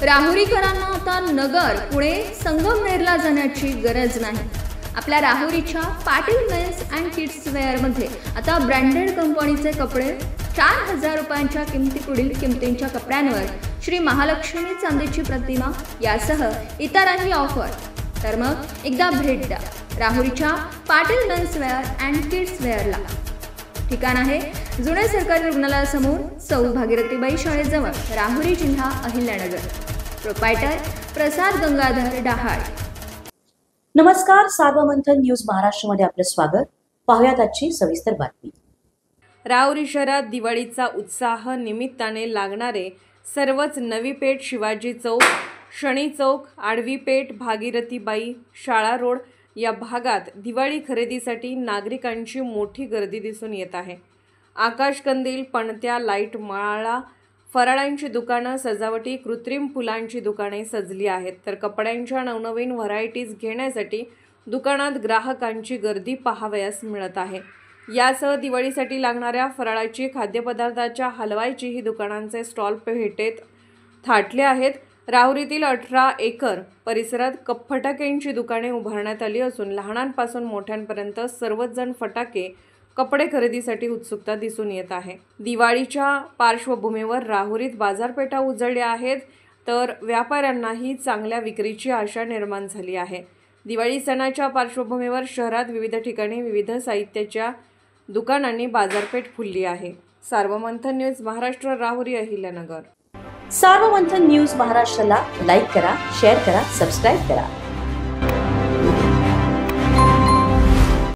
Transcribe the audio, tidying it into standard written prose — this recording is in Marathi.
राहुरीकरांना आता नगर, पुणे, संगमनेरला जाण्याची गरज नाही। आपल्या राहुरीच्या पाटील मेन्स अँड किड्स वेअरमध्ये आता ब्रँडेड कंपनीचे कपडे 4000 रुपयांच्या किमतीपुढील किमतींच्या कपड्यांवर श्री महालक्ष्मी चांदीची प्रतिमा यासह इतरही ऑफर। तर मग एकदा भेट द्या राहुरीच्या Patil men's wear and kids वेअरला। ठिकाण आहे जुने सरकारी रुग्णालयासमोर, सौ भागीरथीबाई शाळेजवळ, राहुरी, जिल्हा अहिल्यानगर। प्रोप्रायटर प्रसाद गंगाधर डहाळ। नमस्कार, सार्वमंथन न्यूज महाराष्ट्रमध्ये आपले स्वागत। पाहुयात आजची सविस्तर बातमी। राहुरी शहरात दिवाळीचा उत्साह निमित्ताने लागणारे सर्वच नवी पेठ, शिवाजी चौक, शनी चौक, आडवी पेठ, भागीरथीबाई शाळा रोड या भागात दिवाळी खरेदीसाठी नागरिकांची मोठी गर्दी दिसून येत आहे। आकाशकंदील, पणत्या, लाईट, माळा, फराळांची दुकानं, सजावटी, कृत्रिम फुलांची दुकाने सजली आहेत, तर कपड्यांच्या नवनवीन व्हरायटीज घेण्यासाठी दुकानात ग्राहकांची गर्दी पाहावयास मिळत आहे। यासह दिवाळीसाठी लागणाऱ्या फराळाची, खाद्यपदार्थाच्या, हलवायची ही दुकानांचे स्टॉल पेठेत थाटले आहेत। राहुरीतील 18 एकर परिसरात फटाक्यांची दुकाने उभारण्यात आली असून लहानांपासून मोठ्यांपर्यंत सर्वच जण फटाके, कपडे खरेदीसाठी उत्सुकता दिसून येत आहे। दिवाळीच्या पार्श्वभूमीवर राहुरीत बाजारपेठा उजळल्या आहेत, तर व्यापाऱ्यांनाही चांगल्या विक्रीची आशा निर्माण झाली आहे। दिवाळी सणाच्या पार्श्वभूमीवर शहरात विविध ठिकाणी विविध साहित्याच्या दुकानांनी बाजारपेठ फुलली आहे। सार्वमंथन न्यूज महाराष्ट्र, राहुरी, अहिल्यानगर। सार्वमंथन न्यूज महाराष्ट्राला लाईक करा, शेअर करा, सबस्क्राईब करा।